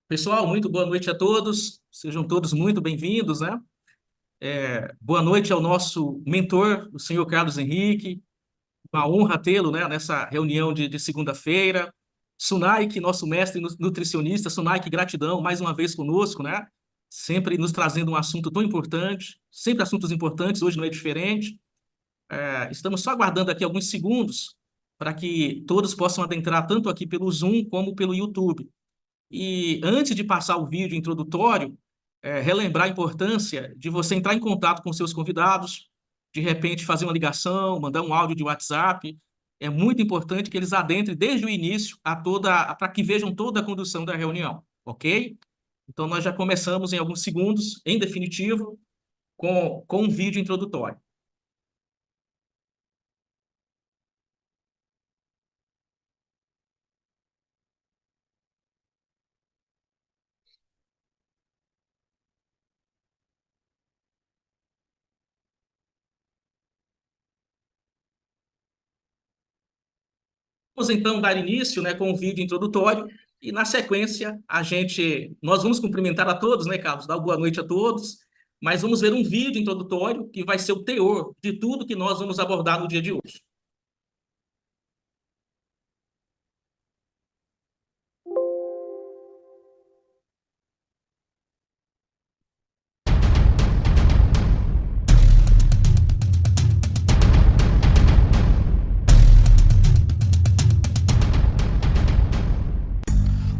Pessoal, muito boa noite a todos. Sejam todos muito bem-vindos, né? Boa noite ao nosso mentor, o senhor Carlos Henrique. Uma honra tê-lo, né, nessa reunião de segunda-feira. Sunaik, nosso mestre nutricionista. Sunaik, gratidão mais uma vez conosco, né? Sempre nos trazendo um assunto tão importante, sempre assuntos importantes, hoje não é diferente. Estamos só aguardando aqui alguns segundos para que todos possam adentrar tanto aqui pelo Zoom como pelo YouTube. E antes de passar o vídeo introdutório, relembrar a importância de você entrar em contato com seus convidados, de repente fazer uma ligação, mandar um áudio de WhatsApp. É muito importante que eles adentrem desde o início para que vejam toda a condução da reunião, ok? Então nós já começamos em alguns segundos, em definitivo, com um vídeo introdutório. Vamos então dar início, né, com o vídeo introdutório e na sequência nós vamos cumprimentar a todos, né, Carlos, dar uma boa noite a todos, mas vamos ver um vídeo introdutório que vai ser o teor de tudo que nós vamos abordar no dia de hoje.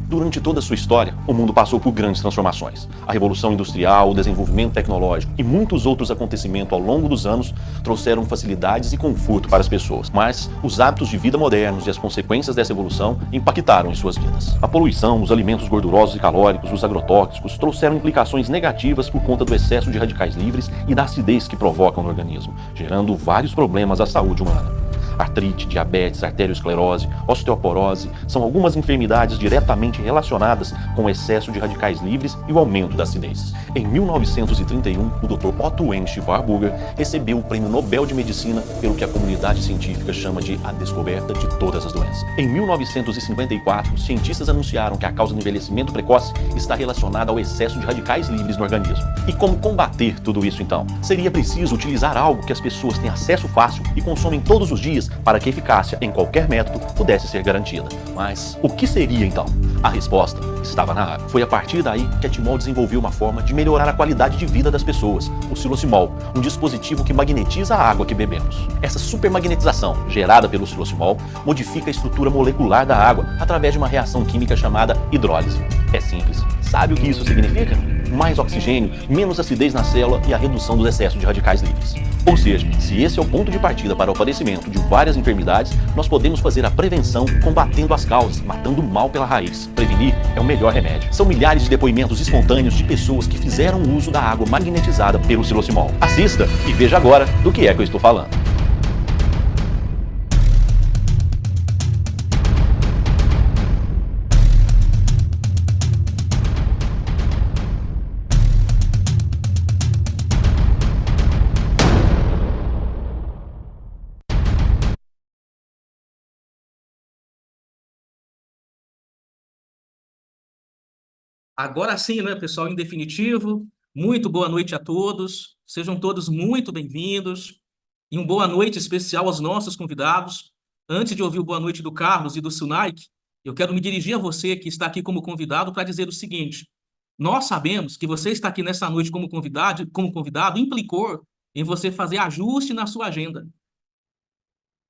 Durante toda a sua história, o mundo passou por grandes transformações. A Revolução Industrial, o desenvolvimento tecnológico e muitos outros acontecimentos ao longo dos anos trouxeram facilidades e conforto para as pessoas. Mas os hábitos de vida modernos e as consequências dessa evolução impactaram em suas vidas. A poluição, os alimentos gordurosos e calóricos, os agrotóxicos trouxeram implicações negativas por conta do excesso de radicais livres e da acidez que provocam no organismo, gerando vários problemas à saúde humana. Artrite, diabetes, arteriosclerose, osteoporose são algumas enfermidades diretamente relacionadas com o excesso de radicais livres e o aumento da acidez. Em 1931, o Dr. Otto Wendt Warburger recebeu o Prêmio Nobel de Medicina pelo que a comunidade científica chama de a descoberta de todas as doenças. Em 1954, os cientistas anunciaram que a causa do envelhecimento precoce está relacionada ao excesso de radicais livres no organismo. E como combater tudo isso então? Seria preciso utilizar algo que as pessoas têm acesso fácil e consomem todos os dias para que a eficácia em qualquer método pudesse ser garantida. Mas o que seria então? A resposta estava na água. Foi a partir daí que a Timol desenvolveu uma forma de melhorar a qualidade de vida das pessoas, o silocimol, um dispositivo que magnetiza a água que bebemos. Essa supermagnetização, gerada pelo silocimol, modifica a estrutura molecular da água através de uma reação química chamada hidrólise. É simples. Sabe o que isso significa? Mais oxigênio, menos acidez na célula e a redução dos excessos de radicais livres. Ou seja, se esse é o ponto de partida para o aparecimento de várias enfermidades, nós podemos fazer a prevenção combatendo as causas, matando o mal pela raiz. Prevenir é o melhor remédio. São milhares de depoimentos espontâneos de pessoas que fizeram uso da água magnetizada pelo silocimol. Assista e veja agora do que é que eu estou falando. Agora sim, né, pessoal, em definitivo, muito boa noite a todos, sejam todos muito bem-vindos, e uma boa noite especial aos nossos convidados. Antes de ouvir o boa noite do Carlos e do Sunaik, eu quero me dirigir a você que está aqui como convidado para dizer o seguinte: nós sabemos que você está aqui nessa noite como convidado implicou em você fazer ajuste na sua agenda.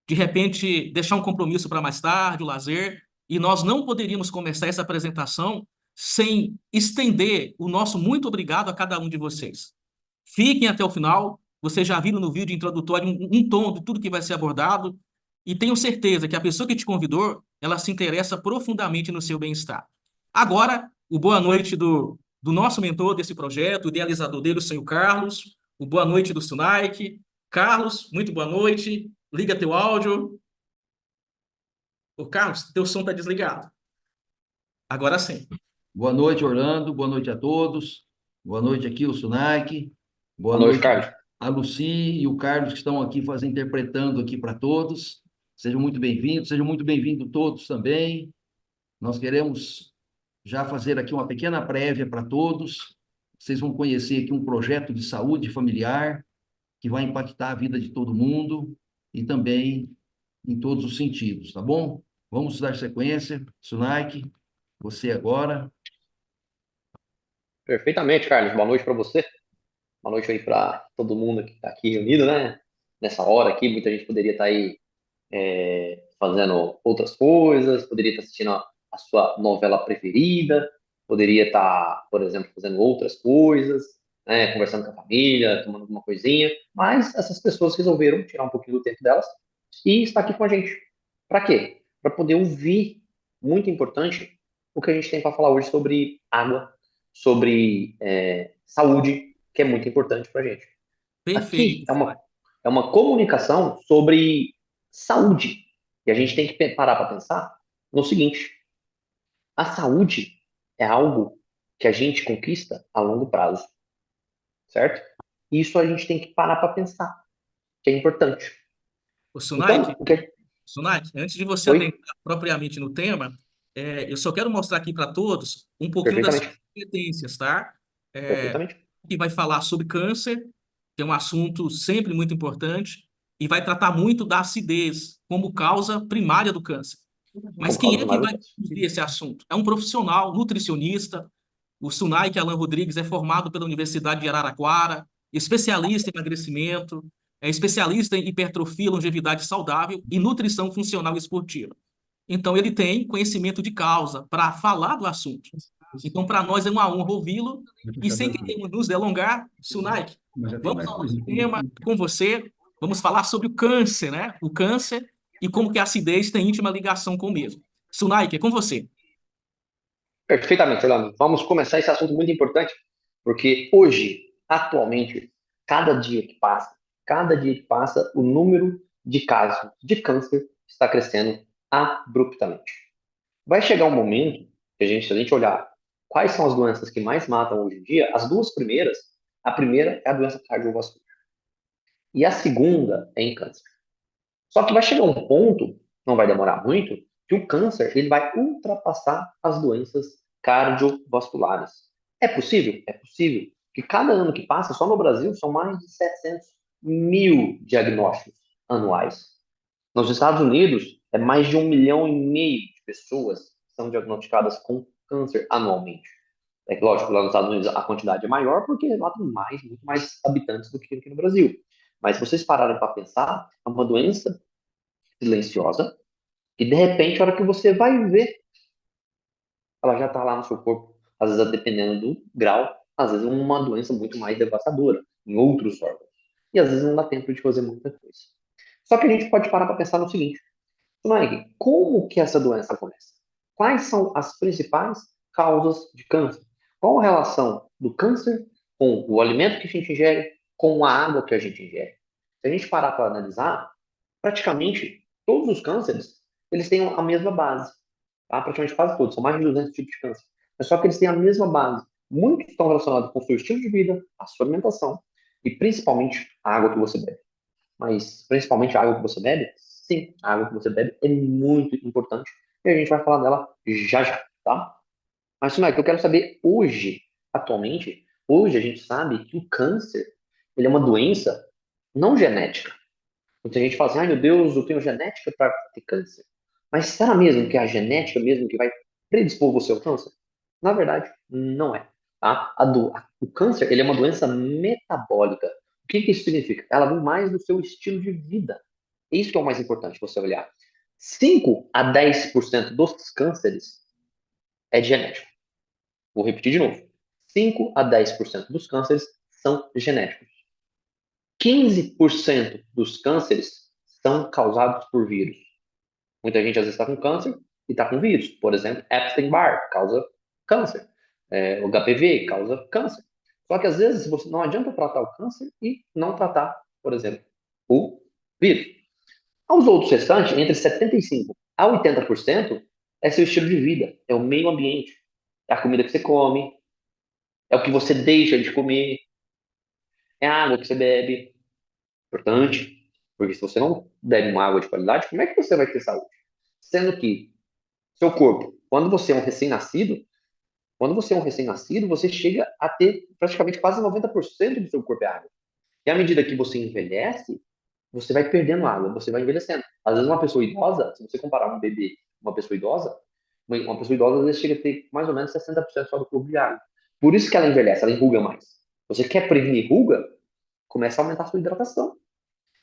De repente, deixar um compromisso para mais tarde, o lazer, e nós não poderíamos começar essa apresentação sem estender o nosso muito obrigado a cada um de vocês. Fiquem até o final, vocês já viram no vídeo introdutório um tom de tudo que vai ser abordado, e tenho certeza que a pessoa que te convidou, ela se interessa profundamente no seu bem-estar. Agora, o boa noite do nosso mentor desse projeto, o idealizador dele, o senhor Carlos, o boa noite do Sunaik. Carlos, muito boa noite. Liga teu áudio. Ô, Carlos, teu som está desligado. Agora sim. Boa noite, Orlando. Boa noite a todos. Boa noite aqui, o Sunaik. Boa noite, Carlos. A Lucy e o Carlos que estão aqui interpretando aqui para todos. Sejam muito bem-vindos todos também. Nós queremos já fazer aqui uma pequena prévia para todos. Vocês vão conhecer aqui um projeto de saúde familiar que vai impactar a vida de todo mundo e também em todos os sentidos, tá bom? Vamos dar sequência. Sunaik, você agora. Perfeitamente, Carlos. Boa noite para você. Boa noite aí para todo mundo que está aqui reunido, né? Nessa hora aqui, muita gente poderia estar aí fazendo outras coisas, poderia estar assistindo a sua novela preferida, poderia estar, por exemplo, fazendo outras coisas, né? Conversando com a família, tomando alguma coisinha. Mas essas pessoas resolveram tirar um pouquinho do tempo delas e estar aqui com a gente. Para quê? Para poder ouvir, muito importante, o que a gente tem para falar hoje sobre água, sobre saúde, que é muito importante para a gente. Aqui Perfeito, Sunai. é uma comunicação sobre saúde. E a gente tem que parar para pensar no seguinte: a saúde é algo que a gente conquista a longo prazo, certo? E isso a gente tem que parar para pensar, que é importante. O Sunai, Então, o que... Sunak, antes de você Oi? adentrar propriamente no tema, eu só quero mostrar aqui para todos um pouquinho das Perfeitamente. suas competências, tá? É, Perfeitamente. que vai falar sobre câncer, que é um assunto sempre muito importante, e vai tratar muito da acidez como causa primária do câncer. Mas Como quem causa é que primária do vai câncer. conduzir esse assunto? É um profissional, nutricionista. O Sunaik Alan Rodrigues é formado pela Universidade de Araraquara, especialista em emagrecimento, é especialista em hipertrofia, longevidade saudável e nutrição funcional e esportiva. Então, ele tem conhecimento de causa para falar do assunto. Então, para nós é uma honra ouvi-lo. E sem querermos nos delongar, Sunaik, Mas já tem vamos mais ao coisa. nosso tema com você. Vamos falar sobre o câncer, né? O câncer e como que a acidez tem íntima ligação com o mesmo. Sunaik, é com você. Perfeitamente, Orlando. Vamos começar esse assunto muito importante, porque hoje, atualmente, cada dia que passa, o número de casos de câncer está crescendo abruptamente. Vai chegar um momento que se a gente olhar quais são as doenças que mais matam hoje em dia, as duas primeiras, a primeira é a doença cardiovascular e a segunda é em câncer. Só que vai chegar um ponto, não vai demorar muito, que o câncer ele vai ultrapassar as doenças cardiovasculares. É possível? É possível. Que cada ano que passa, só no Brasil, são mais de 700 mil diagnósticos anuais. Nos Estados Unidos, é mais de 1,5 milhão de pessoas que são diagnosticadas com câncer anualmente. É que, lógico, lá nos Estados Unidos a quantidade é maior porque lá tem muito mais habitantes do que aqui no Brasil. Mas se vocês pararem para pensar, é uma doença silenciosa e, de repente, a hora que você vai ver, ela já está lá no seu corpo. Às vezes, dependendo do grau, às vezes é uma doença muito mais devastadora em outros órgãos. E, às vezes, não dá tempo de fazer muita coisa. Só que a gente pode parar para pensar no seguinte: Mike, como que essa doença acontece? Quais são as principais causas de câncer? Qual a relação do câncer com o alimento que a gente ingere, com a água que a gente ingere? Se a gente parar para analisar, praticamente todos os cânceres, eles têm a mesma base. Tá? Praticamente quase todos, são mais de 200 tipos de câncer. Mas só que eles têm a mesma base. Muitos estão relacionados com o seu estilo de vida, a sua alimentação e principalmente a água que você bebe. Mas principalmente a água que você bebe, sim, a água que você bebe é muito importante e a gente vai falar dela já já, tá? Mas, Mike, eu quero saber hoje, atualmente, hoje a gente sabe que o câncer, ele é uma doença não genética. Muita gente fala assim, ai meu Deus, eu tenho genética para ter câncer. Mas será mesmo que é a genética mesmo que vai predispor você ao câncer? Na verdade, não é. Tá? O câncer, ele é uma doença metabólica. O que isso significa? Ela vem mais do seu estilo de vida. É isso que é o mais importante você olhar. 5 a 10% dos cânceres é de genético. Vou repetir de novo. 5 a 10% dos cânceres são genéticos. 15% dos cânceres são causados por vírus. Muita gente às vezes está com câncer e está com vírus. Por exemplo, Epstein-Barr causa câncer. O HPV causa câncer. Só que às vezes você não adianta tratar o câncer e não tratar, por exemplo, o vírus. Aos outros restantes, entre 75% a 80%, é seu estilo de vida, é o meio ambiente, é a comida que você come, é o que você deixa de comer, é a água que você bebe. Importante, porque se você não bebe uma água de qualidade, como é que você vai ter saúde? Sendo que seu corpo, quando você é um recém-nascido, Quando você é um recém-nascido, você chega a ter praticamente quase 90% do seu corpo é água. E à medida que você envelhece, você vai perdendo água, você vai envelhecendo. Às vezes uma pessoa idosa, se você comparar um bebê com uma pessoa idosa, uma pessoa idosa às vezes chega a ter mais ou menos 60% só do corpo de água. Por isso que ela envelhece, ela enruga mais. Você quer prevenir ruga? Começa a aumentar a sua hidratação.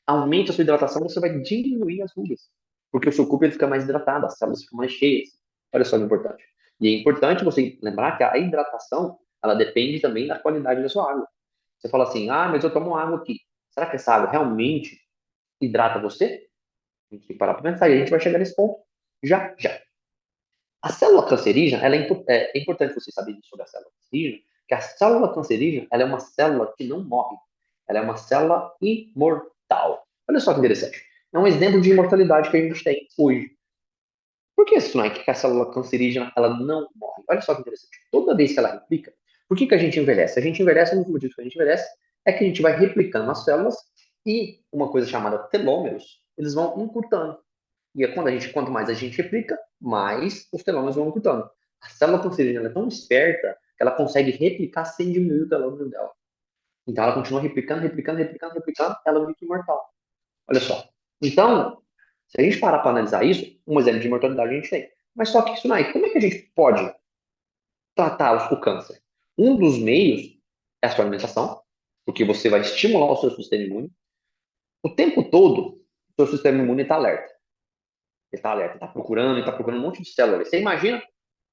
Aumente a sua hidratação, você vai diminuir as rugas. Porque o seu corpo ele fica mais hidratado, as células ficam mais cheias. Olha só que importante. E é importante você lembrar que a hidratação, ela depende também da qualidade da sua água. Você fala assim, ah, mas eu tomo água aqui. Será que essa água realmente hidrata você? A gente tem que parar para pensar e a gente vai chegar nesse ponto já, já. A célula cancerígena, é importante você saber disso sobre a célula cancerígena, que a célula cancerígena, ela é uma célula que não morre. Ela é uma célula imortal. Olha só que interessante. É um exemplo de imortalidade que a gente tem hoje. Por que isso, não é que a célula cancerígena, ela não morre? Olha só que interessante. Toda vez que ela replica, por que a gente envelhece? A gente envelhece, um dos motivos que a gente envelhece é que a gente vai replicando as células e uma coisa chamada telômeros, eles vão encurtando. E é quanto mais a gente replica, mais os telômeros vão encurtando. A célula cancerígena é tão esperta que ela consegue replicar sem diminuir o telômero dela. Então ela continua replicando, replicando, replicando, replicando, ela fica imortal. Olha só. Então, se a gente parar para analisar isso, um exemplo de imortalidade a gente tem. Mas só que isso não é. Como é que a gente pode tratar o câncer? Um dos meios é a sua alimentação, porque você vai estimular o seu sistema imune. O tempo todo, o seu sistema imune está alerta. Ele está alerta, está procurando um monte de células. Você imagina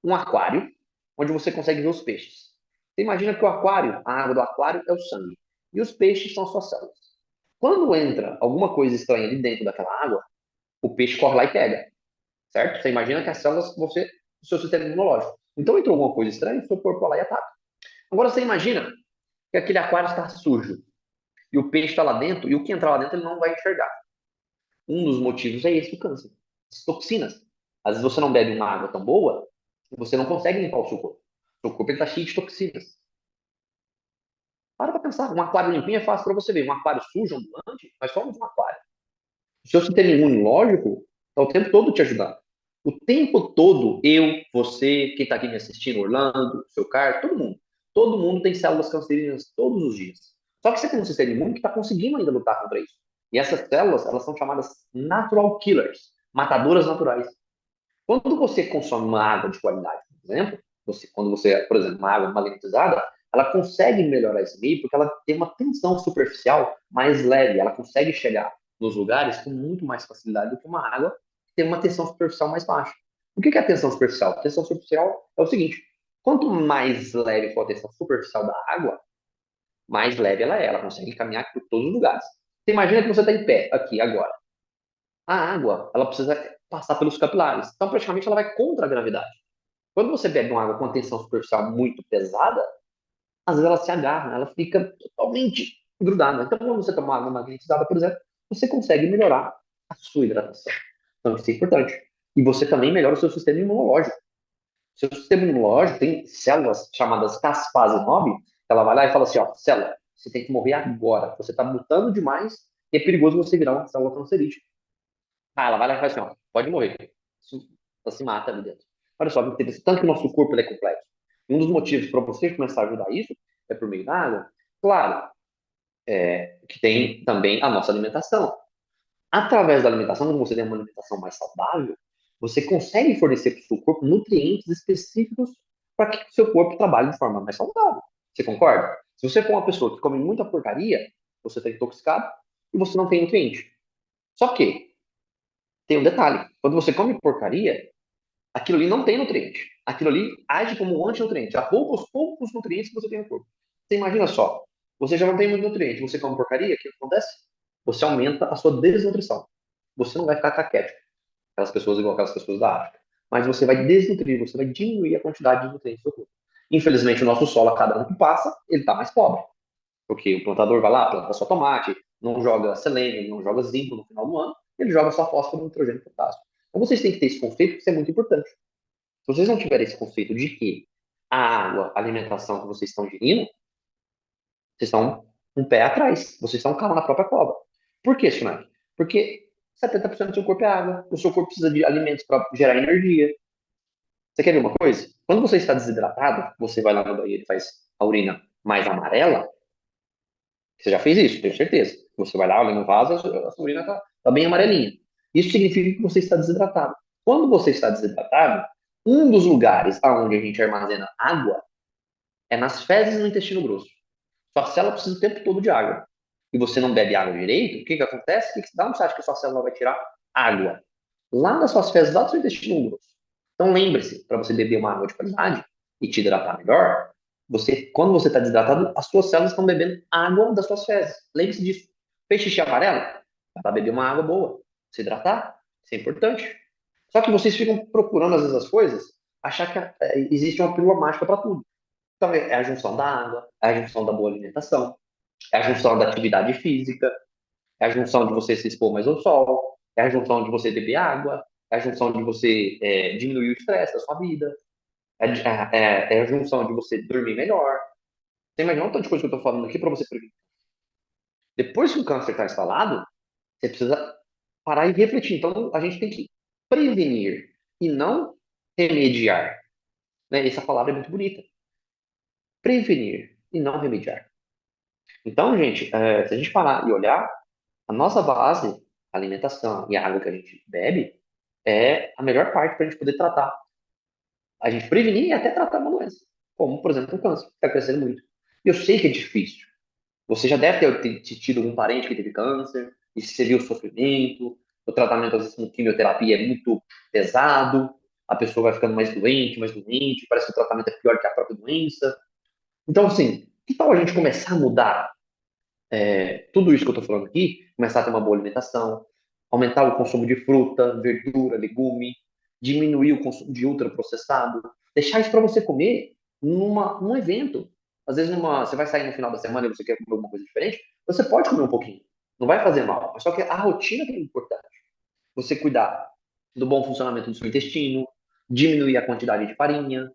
um aquário onde você consegue ver os peixes. Você imagina que o aquário, a água do aquário é o sangue. E os peixes são as suas células. Quando entra alguma coisa estranha ali dentro daquela água, o peixe corre lá e pega. Certo? Você imagina que as células vão ser o seu sistema imunológico. Então entrou alguma coisa estranha, o seu corpo vai lá e ataca. Agora você imagina que aquele aquário está sujo e o peixe está lá dentro e o que entrar lá dentro ele não vai enxergar. Um dos motivos é esse do câncer. As toxinas. Às vezes você não bebe uma água tão boa e você não consegue limpar o seu corpo. O seu corpo está cheio de toxinas. Para pensar. Um aquário limpinho é fácil para você ver. Um aquário sujo, ambulante, nós somos um aquário. O seu sistema imunológico está o tempo todo te ajudando. O tempo todo, eu, você, quem está aqui me assistindo, Orlando, seu Carlos, todo mundo. Todo mundo tem células cancerígenas todos os dias. Só que você tem um sistema imune que está conseguindo ainda lutar contra isso. E essas células, elas são chamadas natural killers, matadoras naturais. Quando você consome uma água de qualidade, por exemplo, quando você, por exemplo, uma água magnetizada, ela consegue melhorar esse meio porque ela tem uma tensão superficial mais leve, ela consegue chegar nos lugares com muito mais facilidade do que uma água que tem uma tensão superficial mais baixa. O que é a tensão superficial? A tensão superficial é o seguinte: quanto mais leve for a tensão superficial da água, mais leve ela é, ela consegue caminhar por todos os lugares. Você imagina que você está em pé aqui agora. A água, ela precisa passar pelos capilares. Então, praticamente, ela vai contra a gravidade. Quando você bebe uma água com uma tensão superficial muito pesada, às vezes ela se agarra, ela fica totalmente grudada. Então, quando você toma uma água magnetizada, por exemplo, você consegue melhorar a sua hidratação. Então, isso é importante. E você também melhora o seu sistema imunológico. Seu sistema imunológico tem células chamadas caspase 9, ela vai lá e fala assim, ó, célula, você tem que morrer agora. Você está mutando demais e é perigoso você virar uma célula cancerígena. Ah, ela vai lá e fala assim, ó, pode morrer. Ela se mata ali dentro. Olha só, tanto que o nosso corpo é complexo. E um dos motivos para você começar a ajudar isso é por meio da água. Claro, que tem também a nossa alimentação. Através da alimentação, quando você tem uma alimentação mais saudável, você consegue fornecer para o seu corpo nutrientes específicos para que o seu corpo trabalhe de forma mais saudável. Você concorda? Se você for uma pessoa que come muita porcaria, você está intoxicado e você não tem nutriente. Só que tem um detalhe: quando você come porcaria, aquilo ali não tem nutriente. Aquilo ali age como um antinutriente, rouba os poucos nutrientes que você tem no corpo. Você imagina só, você já não tem muito nutriente, você come porcaria, o que acontece? Você aumenta a sua desnutrição. Você não vai ficar caquético, aquelas pessoas igual aquelas pessoas da África, mas você vai desnutrir, você vai diminuir a quantidade de nutrientes do seu corpo. Infelizmente, o nosso solo, a cada ano que passa, ele está mais pobre. Porque o plantador vai lá, planta só tomate, não joga selênio, não joga zinco no final do ano, ele joga só fósforo, nitrogênio e potássio. Então vocês têm que ter esse conceito, porque isso é muito importante. Se vocês não tiverem esse conceito de que a água, a alimentação que vocês estão ingerindo, vocês estão um pé atrás, vocês estão um carro na própria cova. Por que, Sunaki? Porque 70% do seu corpo é água, o seu corpo precisa de alimentos para gerar energia. Você quer ver uma coisa? Quando você está desidratado, você vai lá no banheiro e faz a urina mais amarela, você já fez isso, tenho certeza. Você vai lá, olha no vaso, a sua urina tá bem amarelinha. Isso significa que você está desidratado. Quando você está desidratado, um dos lugares onde a gente armazena água é nas fezes e no intestino grosso. Sua célula precisa o tempo todo de água. E você não bebe água direito, o que que acontece? Da onde você acha que a sua célula vai tirar água? Lá das suas fezes, lá do seu intestino grosso. Então lembre-se, para você beber uma água de qualidade e te hidratar melhor, quando você está desidratado, as suas células estão bebendo água das suas fezes. Lembre-se disso. Fez xixi amarelo? Dá para beber uma água boa. Se hidratar, isso é importante. Só que vocês ficam procurando, às vezes, as coisas, achar que existe uma pílula mágica para tudo. Então, é a junção da água, é a junção da boa alimentação, é a junção da atividade física, é a junção de você se expor mais ao sol, é a junção de você beber água, é a junção de você diminuir o estresse da sua vida, é a junção de você dormir melhor. Você imagina um tanto de coisa que eu estou falando aqui para você prevenir. Depois que o câncer está instalado, você precisa parar e refletir. Então, a gente tem que prevenir e não remediar. Né? Essa palavra é muito bonita. Prevenir e não remediar. Então, gente, se a gente parar e olhar, a nossa base, a alimentação e a água que a gente bebe, é a melhor parte para a gente poder tratar. A gente prevenir e até tratar uma doença, como, por exemplo, o câncer, que está crescendo muito. Eu sei que é difícil. Você já deve ter tido algum parente que teve câncer, e você viu o sofrimento, o tratamento, às vezes, com quimioterapia é muito pesado, a pessoa vai ficando mais doente, parece que o tratamento é pior que a própria doença. Então, assim, que tal a gente começar a mudar tudo isso que eu estou falando aqui, começar a ter uma boa alimentação, aumentar o consumo de fruta, verdura, legume, diminuir o consumo de ultraprocessado, deixar isso para você comer num evento. Às vezes você vai sair no final da semana e você quer comer alguma coisa diferente, você pode comer um pouquinho, não vai fazer mal. Só que a rotina que é importante. Você cuidar do bom funcionamento do seu intestino, diminuir a quantidade de farinha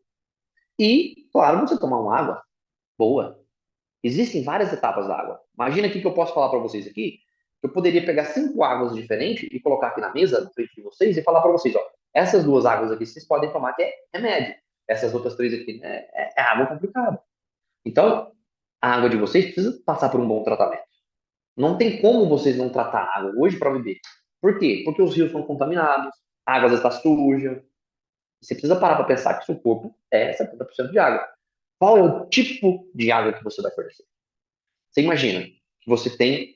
e, claro, você tomar uma água boa. Existem várias etapas da água. Imagina aqui que eu posso falar para vocês aqui, eu poderia pegar 5 águas diferentes e colocar aqui na mesa, na frente de vocês, e falar para vocês, ó, essas 2 águas aqui vocês podem tomar que é remédio. Essas outras 3 aqui é água complicada. Então, a água de vocês precisa passar por um bom tratamento. Não tem como vocês não tratar a água hoje para beber. Por quê? Porque os rios são contaminados, a água está suja. Você precisa parar para pensar que seu corpo é 70% de água. Qual é o tipo de água que você vai fornecer? Você imagina que você tem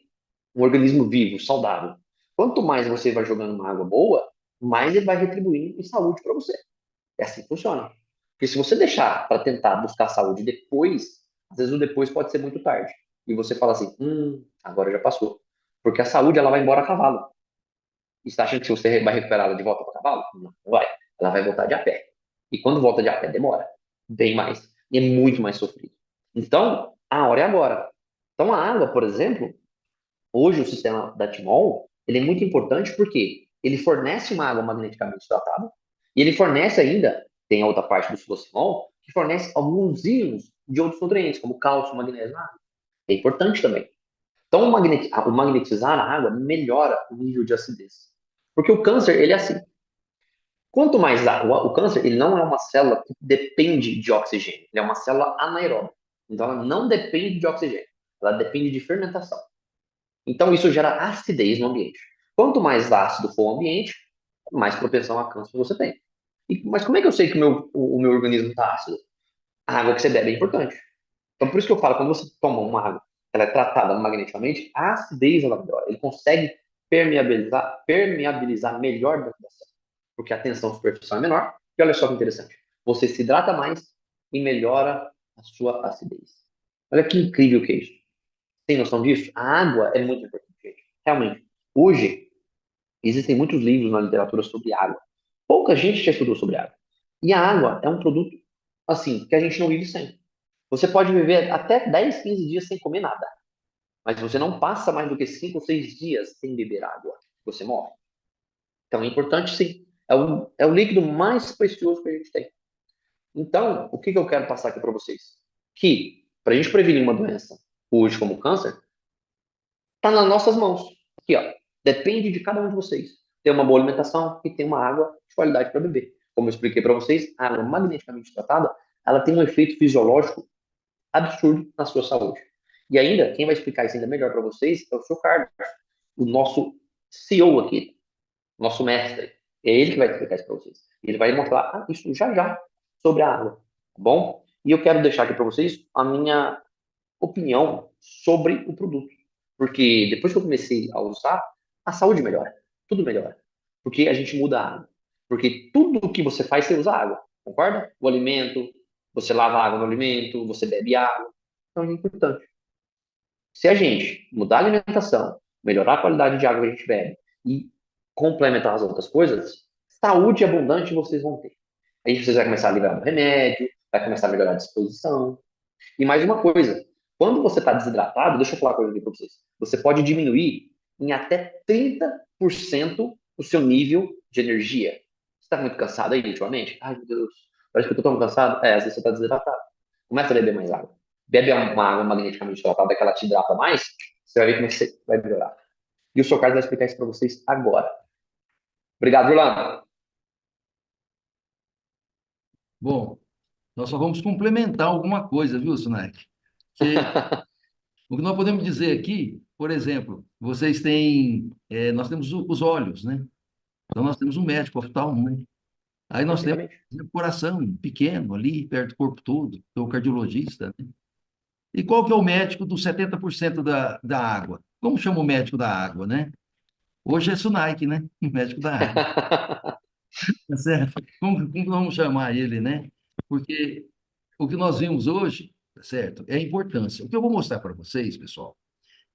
um organismo vivo, saudável. Quanto mais você vai jogando uma água boa, mais ele vai retribuindo em saúde para você. É assim que funciona. Porque se você deixar para tentar buscar saúde depois, às vezes o depois pode ser muito tarde. E você fala assim, agora já passou. Porque a saúde, ela vai embora a cavalo. E você acha que se você vai recuperar ela de volta para cavalo? Não, não vai. Ela vai voltar de a pé. E quando volta de a pé, demora. Bem mais. E é muito mais sofrido. Então, a hora é agora. Então, a água, por exemplo, hoje o sistema da Timol, ele é muito importante porque ele fornece uma água magneticamente tratada e ele fornece ainda, tem a outra parte do silocimol, que fornece alguns íons de outros nutrientes, como cálcio, magnésio na água. É importante também. Então, o magnetizar a água melhora o nível de acidez. Porque o câncer, ele é assim. Quanto mais água, o câncer, ele não é uma célula que depende de oxigênio. Ele é uma célula anaeróbica. Então, ela não depende de oxigênio. Ela depende de fermentação. Então, isso gera acidez no ambiente. Quanto mais ácido for o ambiente, mais propensão a câncer você tem. Mas como é que eu sei que o meu organismo está ácido? A água que você bebe é importante. Então, por isso que eu falo, quando você toma uma água, ela é tratada magneticamente, a acidez ela melhora. Ele consegue permeabilizar melhor dentro da célula. Porque a tensão superficial é menor. E olha só que interessante. Você se hidrata mais e melhora a sua acidez. Olha que incrível que é isso. Tem noção disso? A água é muito importante, gente. Realmente. Hoje, existem muitos livros na literatura sobre água. Pouca gente já estudou sobre água. E a água é um produto, assim, que a gente não vive sem. Você pode viver até 10, 15 dias sem comer nada. Mas você não passa mais do que 5 ou 6 dias sem beber água. Você morre. Então é importante, sim. É o líquido mais precioso que a gente tem. Então, o que eu quero passar aqui para vocês? Que, para a gente prevenir uma doença, hoje como o câncer, está nas nossas mãos. Aqui, ó. Depende de cada um de vocês. Ter uma boa alimentação e ter uma água de qualidade para beber. como eu expliquei para vocês, a água magneticamente tratada, ela tem um efeito fisiológico absurdo na sua saúde. E ainda, quem vai explicar isso ainda melhor para vocês é o Sr. Carlos, o nosso CEO aqui, nosso mestre. É ele que vai explicar isso para vocês. Ele vai mostrar isso já já sobre a água, tá bom? E eu quero deixar aqui para vocês a minha opinião sobre o produto. Porque depois que eu comecei a usar, a saúde melhora. Tudo melhora. Porque a gente muda a água. Porque tudo o que você faz, você usa água. Concorda? O alimento, você lava água no alimento, você bebe água. Então é importante. Se a gente mudar a alimentação, melhorar a qualidade de água que a gente bebe e complementar as outras coisas, saúde abundante vocês vão ter. Aí vocês vão começar a livrar do remédio, vai começar a melhorar a disposição. E mais uma coisa, quando você está desidratado, deixa eu falar uma coisa aqui para vocês, você pode diminuir em até 30% o seu nível de energia. Você está muito cansado aí ultimamente? Ai, meu Deus, parece que eu estou tão cansado. Às vezes você está desidratado. Começa a beber mais água. Bebe uma água magneticamente tratada que ela te hidrata mais, você vai ver como você vai melhorar. E o Sr. Carlos vai explicar isso para vocês agora. Obrigado, Orlando. Bom, nós só vamos complementar alguma coisa, viu, Sunak? Que o que nós podemos dizer aqui, por exemplo, vocês têm, nós temos os olhos, né? Então nós temos um médico oftalmo, né? Aí nós temos Perfeitamente. o coração pequeno ali, perto do corpo todo, que é o cardiologista, né? E qual que é o médico dos 70% da água? Como chama o médico da água, né? Hoje é Sunak, né? O médico da água. Tá certo? Como vamos chamar ele, né? Porque o que nós vimos hoje, tá certo? É a importância. O que eu vou mostrar para vocês, pessoal,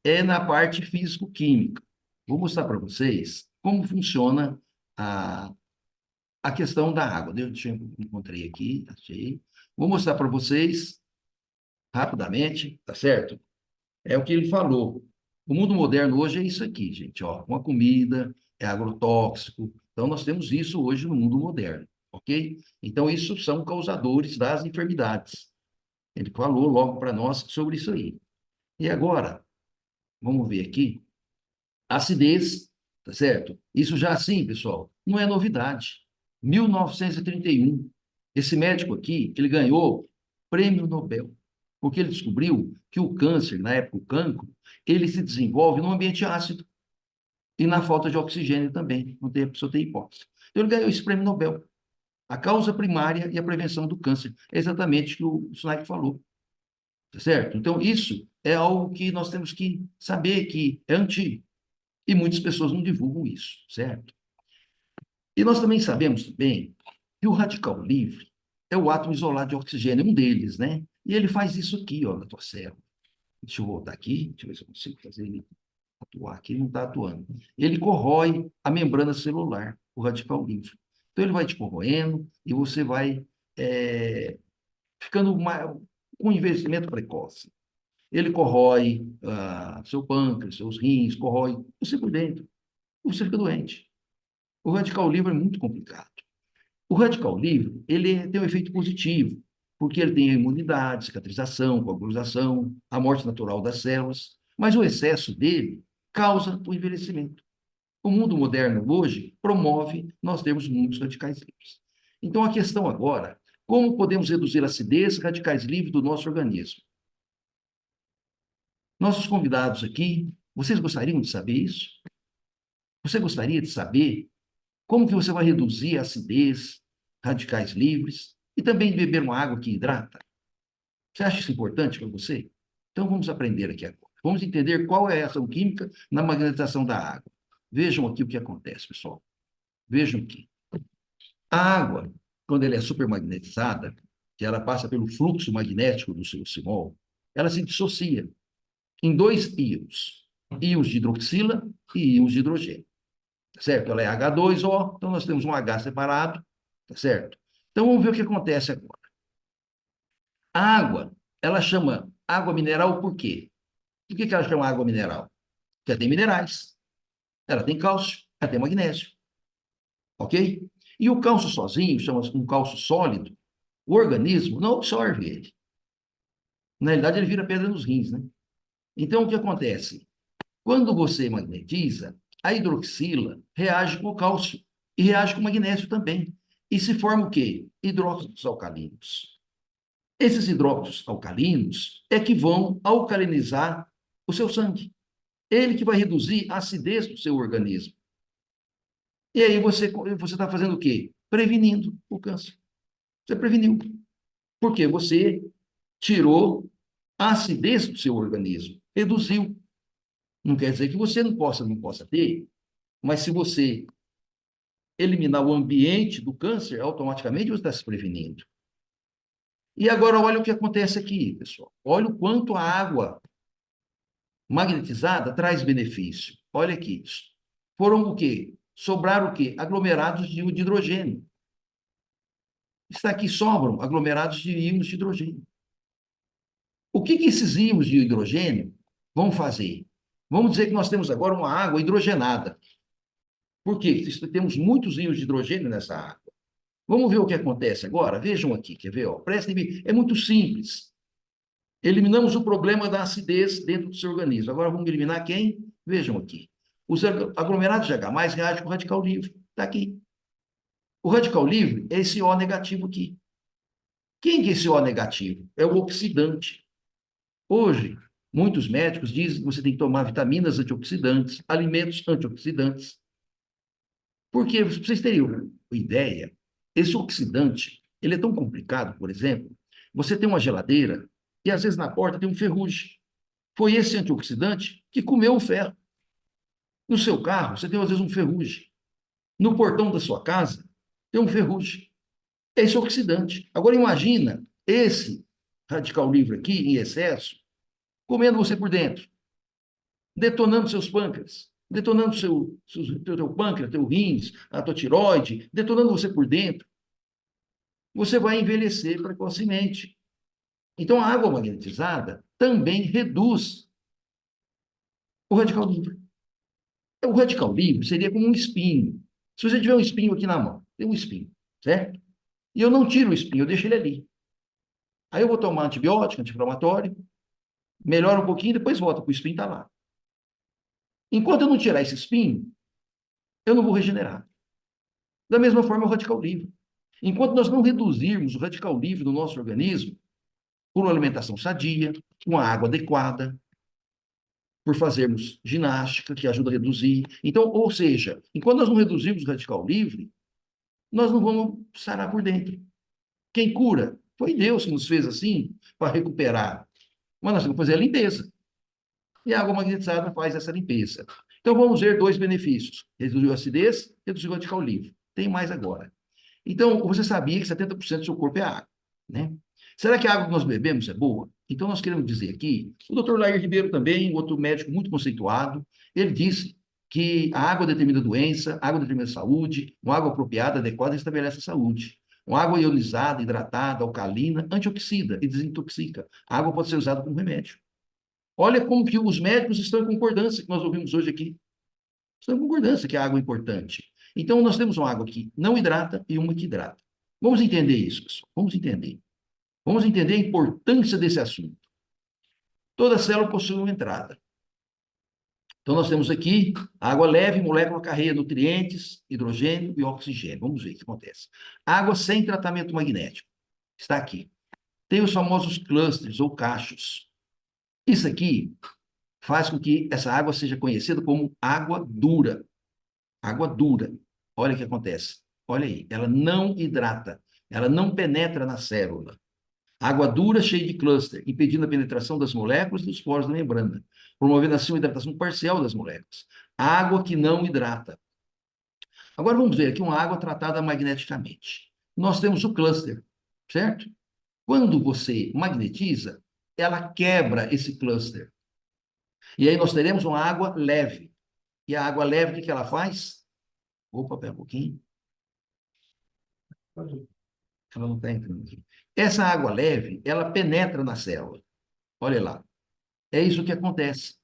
é na parte físico-química. Vou mostrar para vocês como funciona a questão da água. Deixa eu encontrei aqui, achei. Vou mostrar para vocês rapidamente, tá certo? É o que ele falou. O mundo moderno hoje é isso aqui, gente, ó, uma comida, é agrotóxico. Então, nós temos isso hoje no mundo moderno, ok? Então, isso são causadores das enfermidades. Ele falou logo para nós sobre isso aí. E agora, vamos ver aqui, acidez, tá certo? Isso já assim, pessoal, não é novidade. 1931, esse médico aqui, ele ganhou prêmio Nobel, porque ele descobriu que o câncer, na época o cancro, ele se desenvolve num ambiente ácido e na falta de oxigênio também, não tem, a pessoa tem hipóxia. Então ele ganhou esse prêmio Nobel. A causa primária e a prevenção do câncer. É exatamente o que o Snack falou. Tá certo? Então, isso é algo que nós temos que saber que é antigo. E muitas pessoas não divulgam isso, certo? E nós também sabemos também que o radical livre é o átomo isolado de oxigênio, um deles, né? E ele faz isso aqui, ó, na tua célula. Deixa eu voltar aqui, deixa eu ver se eu consigo fazer ele atuar aqui, não está atuando. Ele corrói a membrana celular, o radical livre. Então, ele vai te corroendo e você vai ficando com envelhecimento precoce. Ele corrói seu pâncreas, seus rins, corrói você por dentro. Você fica doente. O radical livre é muito complicado. O radical livre, ele tem um efeito positivo, porque ele tem a imunidade, cicatrização, coagulação, a morte natural das células, mas o excesso dele causa o envelhecimento. O mundo moderno hoje promove nós termos muitos radicais livres. Então a questão agora, como podemos reduzir a acidez radicais livres do nosso organismo? Nossos convidados aqui, vocês gostariam de saber isso? Você gostaria de saber como que você vai reduzir a acidez, radicais livres e também beber uma água que hidrata? Você acha isso importante para você? Então vamos aprender aqui agora. Vamos entender qual é a ação química na magnetização da água. Vejam aqui o que acontece, pessoal. Vejam aqui. A água, quando ela é supermagnetizada, que ela passa pelo fluxo magnético do seu simol, ela se dissocia em dois íons, íons de hidroxila e íons de hidrogênio. Certo? Ela é H2O, então nós temos um H separado, tá certo? Então vamos ver o que acontece agora. A água, ela chama água mineral por quê? Por que ela chama água mineral? Porque ela tem minerais, ela tem cálcio, ela tem magnésio, ok? E o cálcio sozinho, chama-se um cálcio sólido, o organismo não absorve ele. Na realidade, ele vira pedra nos rins, né? Então, o que acontece? Quando você magnetiza, a hidroxila reage com o cálcio e reage com o magnésio também. e se forma o quê? Hidróxidos alcalinos. Esses hidróxidos alcalinos é que vão alcalinizar o seu sangue. Ele que vai reduzir a acidez do seu organismo. E aí você está fazendo o quê? Prevenindo o câncer. Você preveniu. Porque você tirou a acidez do seu organismo, reduziu. Não quer dizer que você não possa ter, mas se você eliminar o ambiente do câncer, automaticamente você está se prevenindo. E agora olha o que acontece aqui, pessoal. Olha o quanto a água magnetizada traz benefício. Olha aqui. Foram o quê? Sobraram o quê? Aglomerados de íons de hidrogênio. Está aqui, sobram aglomerados de íons de hidrogênio. O que esses íons de hidrogênio vão fazer? Vamos dizer que nós temos agora uma água hidrogenada. Por quê? Temos muitos íons de hidrogênio nessa água. Vamos ver o que acontece agora? Vejam aqui, quer ver? Ó, prestem bem. É muito simples. Eliminamos o problema da acidez dentro do seu organismo. Agora vamos eliminar quem? Vejam aqui. Os aglomerados de H+ reagem com o radical livre. Está aqui. O radical livre é esse O negativo aqui. Quem que é esse O negativo? É o oxidante. Hoje, muitos médicos dizem que você tem que tomar vitaminas antioxidantes, alimentos antioxidantes. Porque, para vocês terem uma ideia, esse oxidante, ele é tão complicado, por exemplo, você tem uma geladeira e às vezes na porta tem um ferrugem. Foi esse antioxidante que comeu o ferro. No seu carro, você tem às vezes um ferrugem. No portão da sua casa, tem um ferrugem. É esse oxidante. Agora imagina esse radical livre aqui, em excesso, comendo você por dentro, detonando seus pâncreas, detonando teu pâncreas, teu rins, a tua tireoide, detonando você por dentro. Você vai envelhecer precocemente. Então, a água magnetizada também reduz o radical livre. O radical livre seria como um espinho. Se você tiver um espinho aqui na mão, tem um espinho, certo? E eu não tiro o espinho, eu deixo ele ali. Aí eu vou tomar antibiótico, anti-inflamatório, melhora um pouquinho, depois volta, porque o espinho está lá. Enquanto eu não tirar esse espinho, eu não vou regenerar. Da mesma forma, o radical livre. Enquanto nós não reduzirmos o radical livre do nosso organismo, por uma alimentação sadia, uma água adequada, por fazermos ginástica, que ajuda a reduzir. Então, ou seja, enquanto nós não reduzirmos o radical livre, nós não vamos sarar por dentro. Quem cura? Foi Deus que nos fez assim, para recuperar. Mas nós temos que fazer a limpeza. E a água magnetizada faz essa limpeza. Então, vamos ver dois benefícios. Reduziu a acidez, reduziu o radical livre. Tem mais agora. Então, você sabia que 70% do seu corpo é água, né? Será que a água que nós bebemos é boa? Então, nós queremos dizer aqui, o doutor Lair Ribeiro também, outro médico muito conceituado, ele disse que a água determina doença, a água determina saúde, uma água apropriada, adequada, estabelece a saúde. Uma água ionizada, hidratada, alcalina, antioxida e desintoxica. A água pode ser usada como remédio. Olha como que os médicos estão em concordância, que nós ouvimos hoje aqui. Estão em concordância que a água é importante. Então, nós temos uma água que não hidrata e uma que hidrata. Vamos entender isso, pessoal. Vamos entender. Vamos entender a importância desse assunto. Toda célula possui uma entrada. Então, nós temos aqui a água leve, molécula carreia nutrientes, hidrogênio e oxigênio. Vamos ver o que acontece. Água sem tratamento magnético. Está aqui. Tem os famosos clusters ou cachos. Isso aqui faz com que essa água seja conhecida como água dura. Água dura. Olha o que acontece. Olha aí. Ela não hidrata. Ela não penetra na célula. Água dura cheia de cluster, impedindo a penetração das moléculas dos poros da membrana, promovendo assim uma hidratação parcial das moléculas. Água que não hidrata. Agora vamos ver aqui uma água tratada magneticamente. Nós temos o cluster, certo? Quando você magnetiza, ela quebra esse cluster. E aí nós teremos uma água leve. E a água leve, o que ela faz? Opa, pera um pouquinho. Ela não está entrando aqui. Essa água leve, ela penetra na célula. Olha lá. É isso que acontece.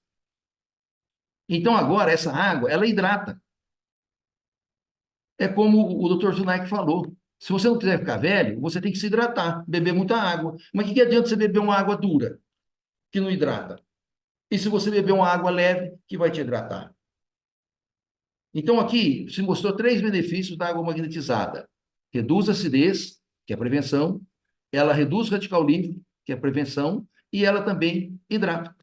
Então, agora, essa água, ela hidrata. É como o Dr. Zunaik falou. Se você não quiser ficar velho, você tem que se hidratar, beber muita água. Mas o que adianta você beber uma água dura, que não hidrata? E se você beber uma água leve, que vai te hidratar? Então, aqui se mostrou 3 benefícios da água magnetizada. reduz acidez, que é a prevenção, ela reduz radical livre, que é a prevenção, e ela também hidrata.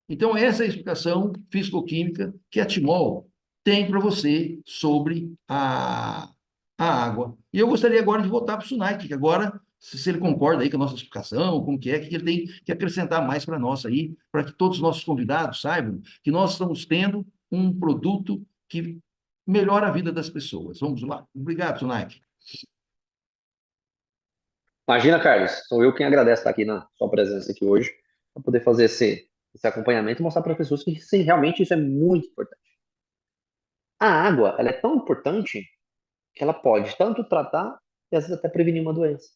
Então, essa é a explicação físico-química que a Timol tem para você sobre a água. E eu gostaria agora de voltar para o Sunai, que agora, se ele concorda aí com a nossa explicação, como que é, que ele tem que acrescentar mais para nós aí, para que todos os nossos convidados saibam que nós estamos tendo um produto que melhora a vida das pessoas. Vamos lá. Obrigado, Sunai. Imagina, Carlos, sou eu quem agradece estar aqui na sua presença aqui hoje, para poder fazer esse acompanhamento e mostrar para as pessoas que sim, realmente isso é muito importante. A água, ela é tão importante que ela pode tanto tratar e às vezes até prevenir uma doença.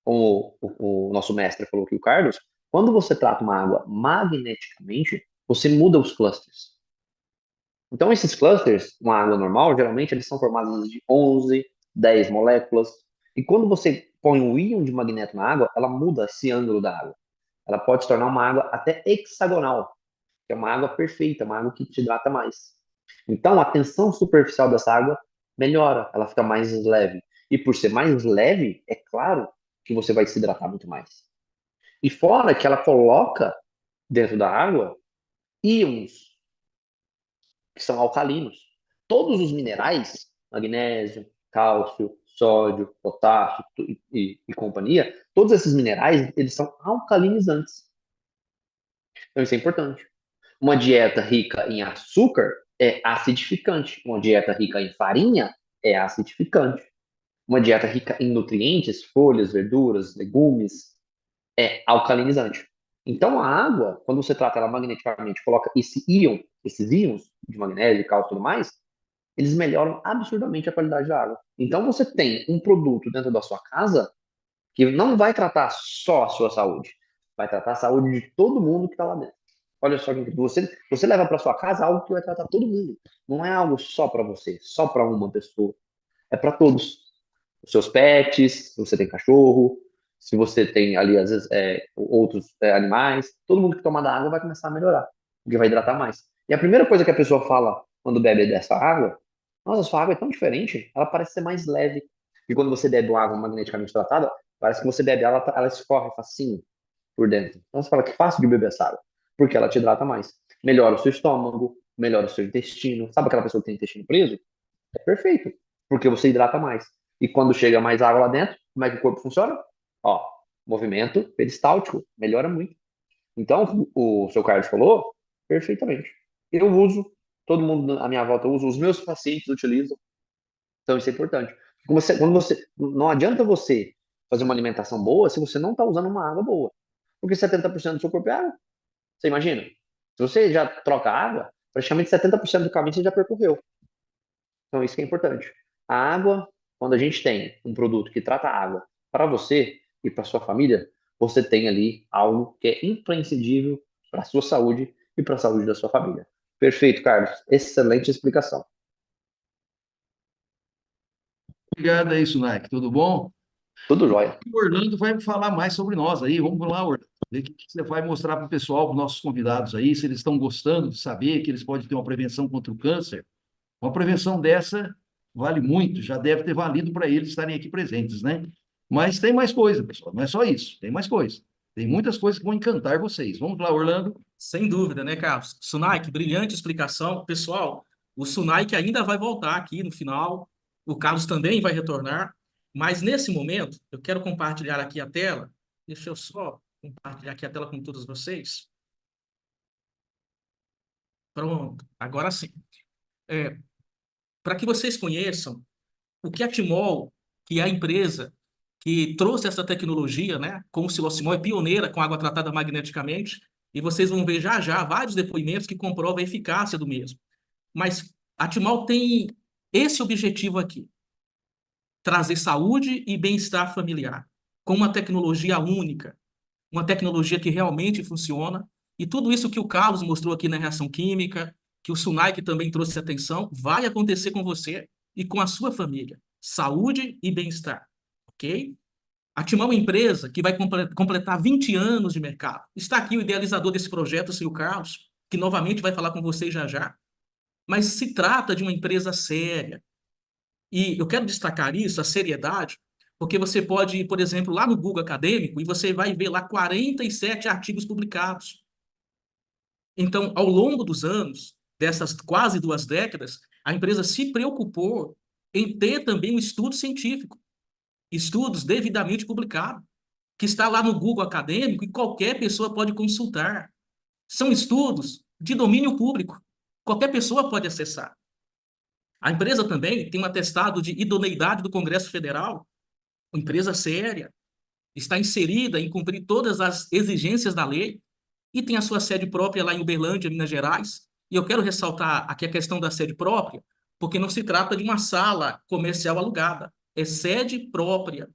Como o nosso mestre falou aqui, o Carlos, quando você trata uma água magneticamente, você muda os clusters. Então, esses clusters, uma água normal, geralmente eles são formados de 11, 10 moléculas. E quando você põe um íon de magneto na água, ela muda esse ângulo da água. Ela pode se tornar uma água até hexagonal, que é uma água perfeita, uma água que te hidrata mais. Então, a tensão superficial dessa água melhora, ela fica mais leve. E por ser mais leve, é claro que você vai se hidratar muito mais. E fora que ela coloca dentro da água íons que são alcalinos. Todos os minerais, magnésio, cálcio, sódio, potássio e companhia, todos esses minerais, eles são alcalinizantes. Então isso é importante. Uma dieta rica em açúcar é acidificante. Uma dieta rica em farinha é acidificante. Uma dieta rica em nutrientes, folhas, verduras, legumes, é alcalinizante. Então, a água, quando você trata ela magneticamente, coloca esses íons de magnésio, cálcio e tudo mais, eles melhoram absurdamente a qualidade da água. Então, você tem um produto dentro da sua casa que não vai tratar só a sua saúde, vai tratar a saúde de todo mundo que está lá dentro. Olha só, você leva para sua casa algo que vai tratar todo mundo. Não é algo só para você, só para uma pessoa. É para todos. Os seus pets, se você tem cachorro, se você tem ali, às vezes, outros animais, todo mundo que toma da água vai começar a melhorar, porque vai hidratar mais. E a primeira coisa que a pessoa fala quando bebe dessa água, nossa, sua água é tão diferente, ela parece ser mais leve. E quando você bebe uma água magneticamente tratada, parece que você bebe ela escorre facinho por dentro. Então você fala que fácil de beber essa água, porque ela te hidrata mais. Melhora o seu estômago, melhora o seu intestino. Sabe aquela pessoa que tem intestino preso? É perfeito, porque você hidrata mais. E quando chega mais água lá dentro, como é que o corpo funciona? Ó, movimento peristáltico, melhora muito. Então, o seu Carlos falou perfeitamente. Eu uso, todo mundo à minha volta usa, os meus pacientes utilizam. Então, isso é importante. Não adianta você fazer uma alimentação boa se você não está usando uma água boa. Porque 70% do seu corpo é água. Você imagina? Se você já troca água, praticamente 70% do caminho você já percorreu. Então, isso que é importante. A água, quando a gente tem um produto que trata a água para você e para sua família, você tem ali algo que é imprescindível para a sua saúde e para a saúde da sua família. Perfeito, Carlos. Excelente explicação. Obrigado aí, Sunai. Tudo bom? Tudo jóia. O Orlando vai falar mais sobre nós aí. Vamos lá, Orlando. O que você vai mostrar para o pessoal, para os nossos convidados aí, se eles estão gostando de saber que eles podem ter uma prevenção contra o câncer. Uma prevenção dessa vale muito, já deve ter valido para eles estarem aqui presentes, né? Mas tem mais coisa, pessoal, não é só isso, tem mais coisa. Tem muitas coisas que vão encantar vocês. Vamos lá, Orlando. Sem dúvida, né, Carlos? Sunaik, brilhante explicação. Pessoal, o Sunaik ainda vai voltar aqui no final, o Carlos também vai retornar, mas nesse momento, eu quero compartilhar aqui a tela. Deixa eu só compartilhar aqui a tela com todos vocês. Pronto, agora sim. Para que vocês conheçam o que a Timol, que é a empresa que trouxe essa tecnologia, né, com o Silocimol, é pioneira com água tratada magneticamente, e vocês vão ver já já vários depoimentos que comprovam a eficácia do mesmo. Mas a Timol tem esse objetivo aqui: trazer saúde e bem-estar familiar, com uma tecnologia única, uma tecnologia que realmente funciona, e tudo isso que o Carlos mostrou aqui na reação química, que o Sunai também trouxe atenção, vai acontecer com você e com a sua família. Saúde e bem-estar, ok? A Timão é uma empresa que vai completar 20 anos de mercado. Está aqui o idealizador desse projeto, o senhor Carlos, que novamente vai falar com vocês já já. Mas se trata de uma empresa séria, E eu quero destacar isso, a seriedade, porque você pode ir, por exemplo, lá no Google Acadêmico e você vai ver lá 47 artigos publicados. Então, ao longo dos anos, dessas quase 2 décadas, a empresa se preocupou em ter também um estudo científico, estudos devidamente publicados, que está lá no Google Acadêmico e qualquer pessoa pode consultar. São estudos de domínio público, qualquer pessoa pode acessar. A empresa também tem um atestado de idoneidade do Congresso Federal, uma empresa séria, está inserida em cumprir todas as exigências da lei e tem a sua sede própria lá em Uberlândia, Minas Gerais. E eu quero ressaltar aqui a questão da sede própria, porque não se trata de uma sala comercial alugada, é sede própria,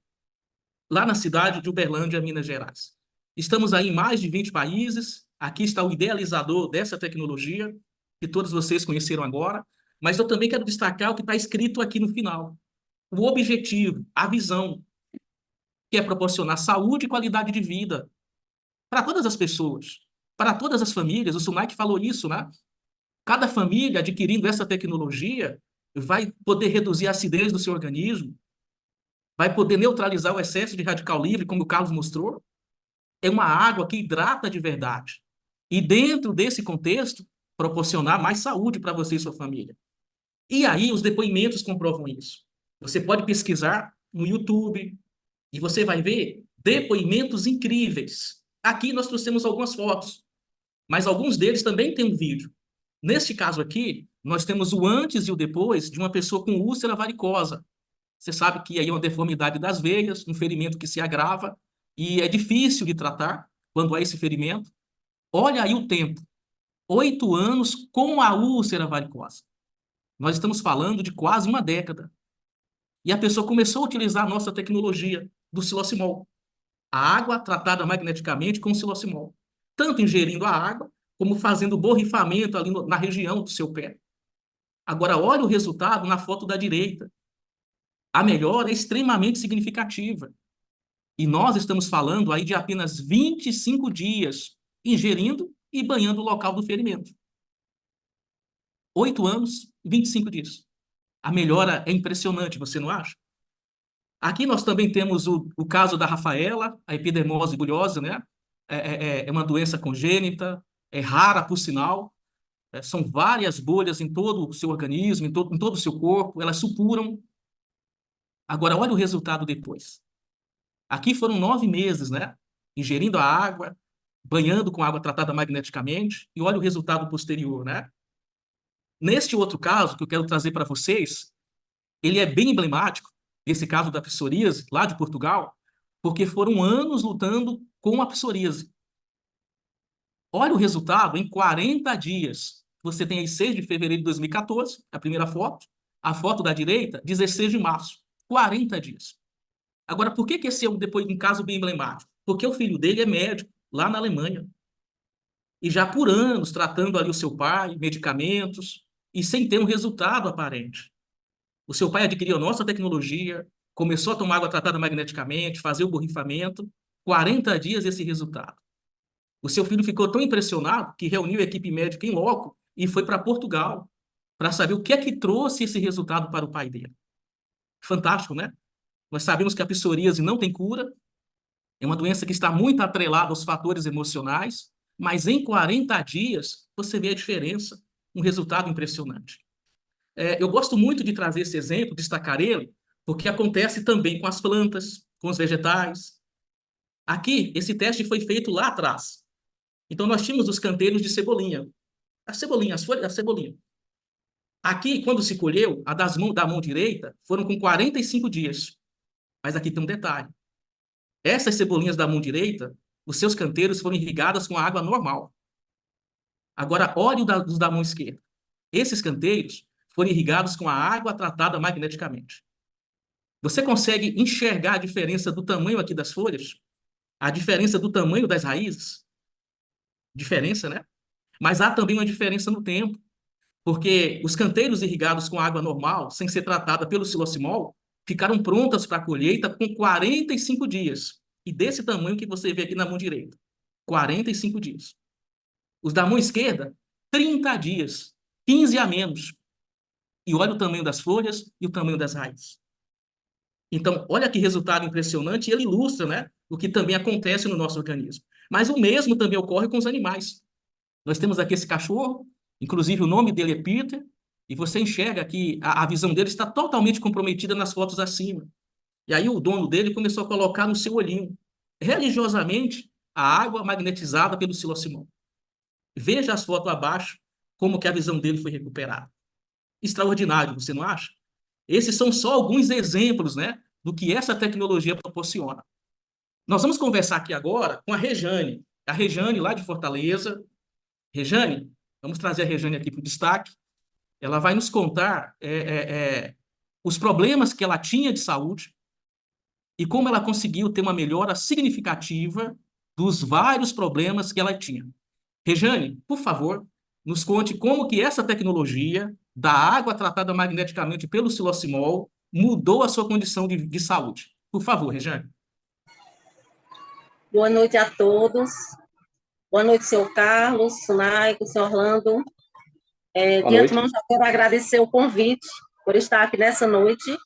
lá na cidade de Uberlândia, Minas Gerais. Estamos aí em mais de 20 países, aqui está o idealizador dessa tecnologia, que todos vocês conheceram agora, mas eu também quero destacar o que está escrito aqui no final. O objetivo, a visão, que é proporcionar saúde e qualidade de vida para todas as pessoas, para todas as famílias. O Sunaik falou isso, né? Cada família adquirindo essa tecnologia vai poder reduzir a acidez do seu organismo, vai poder neutralizar o excesso de radical livre, como o Carlos mostrou. É uma água que hidrata de verdade. E dentro desse contexto, proporcionar mais saúde para você e sua família. E aí os depoimentos comprovam isso. Você pode pesquisar no YouTube e você vai ver depoimentos incríveis. Aqui nós trouxemos algumas fotos, mas alguns deles também têm um vídeo. Neste caso aqui, nós temos o antes e o depois de uma pessoa com úlcera varicosa. Você sabe que aí é uma deformidade das veias, um ferimento que se agrava e é difícil de tratar quando há esse ferimento. Olha aí o tempo, 8 anos com a úlcera varicosa. Nós estamos falando de quase uma década. E a pessoa começou a utilizar a nossa tecnologia do silocimol, a água tratada magneticamente com silocimol, tanto ingerindo a água, como fazendo borrifamento ali na região do seu pé. Agora, olha o resultado na foto da direita. A melhora é extremamente significativa. E nós estamos falando aí de apenas 25 dias ingerindo e banhando o local do ferimento. 8 anos, 25 dias. A melhora é impressionante, você não acha? Aqui nós também temos o caso da Rafaela, a epidermose bulhosa, né? É uma doença congênita, é rara, por sinal. São várias bolhas em todo o seu organismo, em todo o seu corpo, elas supuram. Agora, olha o resultado depois. Aqui foram 9 meses, né? Ingerindo a água, banhando com água tratada magneticamente, e olha o resultado posterior, né? Neste outro caso que eu quero trazer para vocês, ele é bem emblemático, esse caso da psoríase, lá de Portugal, porque foram anos lutando com a psoríase. Olha o resultado em 40 dias. Você tem aí 6 de fevereiro de 2014, a primeira foto. A foto da direita, 16 de março. 40 dias. Agora, por que esse é um caso bem emblemático? Porque o filho dele é médico, lá na Alemanha. E já por anos tratando ali o seu pai, medicamentos, e sem ter um resultado aparente. O seu pai adquiriu a nossa tecnologia, começou a tomar água tratada magneticamente, fazer o borrifamento, 40 dias esse resultado. O seu filho ficou tão impressionado que reuniu a equipe médica em loco e foi para Portugal para saber o que é que trouxe esse resultado para o pai dele. Fantástico, né? Nós sabemos que a psoríase não tem cura, é uma doença que está muito atrelada aos fatores emocionais, mas em 40 dias você vê a diferença, um resultado impressionante. Eu gosto muito de trazer esse exemplo, destacar ele, porque acontece também com as plantas, com os vegetais. Aqui, esse teste foi feito lá atrás. Então, nós tínhamos os canteiros de cebolinha. A cebolinha, as folhas da cebolinha. Aqui, quando se colheu, da mão direita foram com 45 dias. Mas aqui tem um detalhe. Essas cebolinhas da mão direita, os seus canteiros foram irrigados com a água normal. Agora, olhe os da mão esquerda. Esses canteiros foram irrigados com a água tratada magneticamente. Você consegue enxergar a diferença do tamanho aqui das folhas? A diferença do tamanho das raízes? Diferença, né? Mas há também uma diferença no tempo, porque os canteiros irrigados com água normal, sem ser tratada pelo silocimol, ficaram prontas para a colheita com 45 dias. E desse tamanho que você vê aqui na mão direita. 45 dias. Os da mão esquerda, 30 dias. 15 a menos. e olha o tamanho das folhas e o tamanho das raízes. Então, olha que resultado impressionante, e ele ilustra, né, o que também acontece no nosso organismo. Mas o mesmo também ocorre com os animais. Nós temos aqui esse cachorro, inclusive o nome dele é Peter, e você enxerga que a visão dele está totalmente comprometida nas fotos acima. E aí o dono dele começou a colocar no seu olhinho, religiosamente, a água magnetizada pelo silocimol. Veja as fotos abaixo, como que a visão dele foi recuperada. Extraordinário, você não acha? Esses são só alguns exemplos, né, do que essa tecnologia proporciona. Nós vamos conversar aqui agora com a Rejane lá de Fortaleza. Rejane, vamos trazer a Rejane aqui para o destaque. Ela vai nos contar os problemas que ela tinha de saúde e como ela conseguiu ter uma melhora significativa dos vários problemas que ela tinha. Rejane, por favor, nos conte como que essa tecnologia da água tratada magneticamente pelo silocimol mudou a sua condição de saúde. Por favor, Rejane. Boa noite a todos. Boa noite, senhor Carlos, Sunaico, senhor Orlando. De antemão, já quero agradecer o convite por estar aqui nessa noite.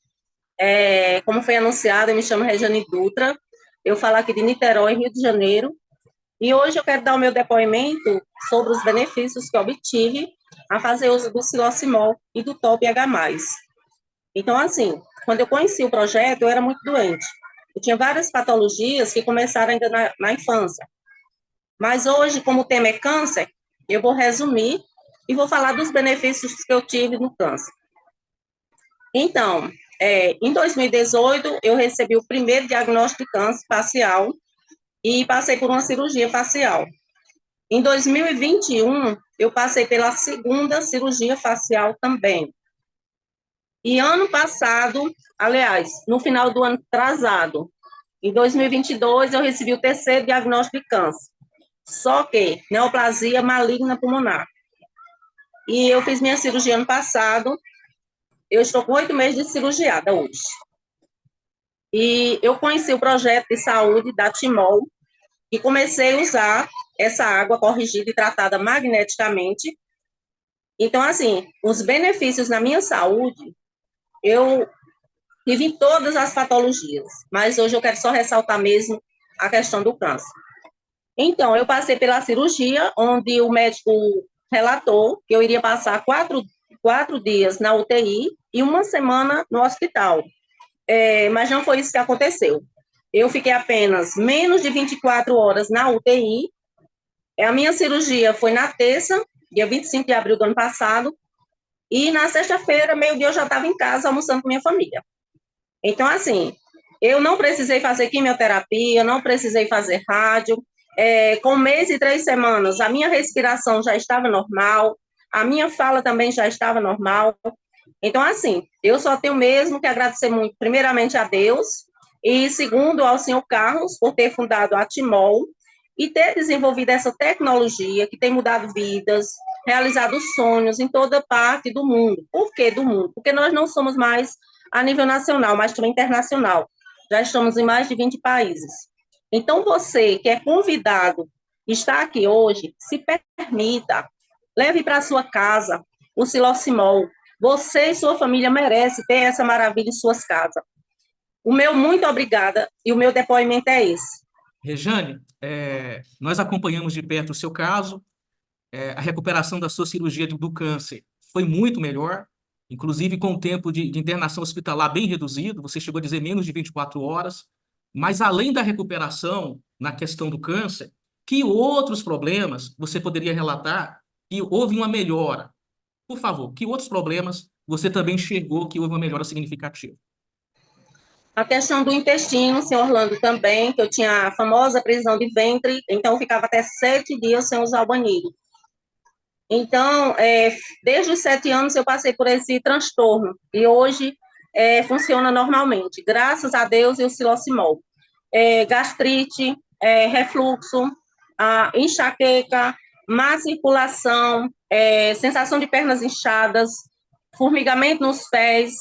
Como foi anunciado, eu me chamo Rejane Dutra. Eu falo aqui de Niterói, Rio de Janeiro. E hoje eu quero dar o meu depoimento sobre os benefícios que eu obtive a fazer uso do silocimol e do Top H+. Então, assim, quando eu conheci o projeto, eu era muito doente. Eu tinha várias patologias que começaram ainda na infância. Mas hoje, como o tema é câncer, eu vou resumir e vou falar dos benefícios que eu tive no câncer. Então, em 2018, eu recebi o primeiro diagnóstico de câncer facial e passei por uma cirurgia facial. Em 2021, eu passei pela segunda cirurgia facial também. E ano passado, aliás, no final do ano atrasado, em 2022, eu recebi o terceiro diagnóstico de câncer. Só que neoplasia maligna pulmonar. E eu fiz minha cirurgia ano passado. Eu estou com 8 meses de cirurgiada hoje. E eu conheci o projeto de saúde da Timol e comecei a usar essa água corrigida e tratada magneticamente. Então, assim, os benefícios na minha saúde, eu tive em todas as patologias, mas hoje eu quero só ressaltar mesmo a questão do câncer. Então, eu passei pela cirurgia, onde o médico relatou que eu iria passar quatro dias na UTI e uma semana no hospital. Mas não foi isso que aconteceu. Eu fiquei apenas menos de 24 horas na UTI. A minha cirurgia foi na terça, dia 25 de abril do ano passado, e na sexta-feira, meio-dia, eu já estava em casa almoçando com minha família. Então, assim, eu não precisei fazer quimioterapia, não precisei fazer rádio. Com 1 mês e 3 semanas, a minha respiração já estava normal, a minha fala também já estava normal. Então, assim, eu só tenho mesmo que agradecer muito, primeiramente a Deus, e segundo ao senhor Carlos, por ter fundado a Timol e ter desenvolvido essa tecnologia que tem mudado vidas, realizado sonhos em toda parte do mundo. Por que do mundo? Porque nós não somos mais a nível nacional, mas também internacional. Já estamos em mais de 20 países. Então, você que é convidado, está aqui hoje, se permita, leve para a sua casa o silocimol. Você e sua família merecem ter essa maravilha em suas casas. O meu muito obrigada e o meu depoimento é esse. Rejane, nós acompanhamos de perto o seu caso. A recuperação da sua cirurgia do câncer foi muito melhor, inclusive com o tempo de internação hospitalar bem reduzido, você chegou a dizer menos de 24 horas. Mas além da recuperação na questão do câncer, que outros problemas você poderia relatar que houve uma melhora? Por favor, que outros problemas você também enxergou que houve uma melhora significativa? A questão do intestino, senhor Orlando, também, que eu tinha a famosa prisão de ventre, então eu ficava até 7 dias sem usar o banheiro. Então, desde os 7 anos eu passei por esse transtorno, e hoje funciona normalmente, graças a Deus e o silocimol. Gastrite, refluxo, enxaqueca, má circulação, sensação de pernas inchadas, formigamento nos pés,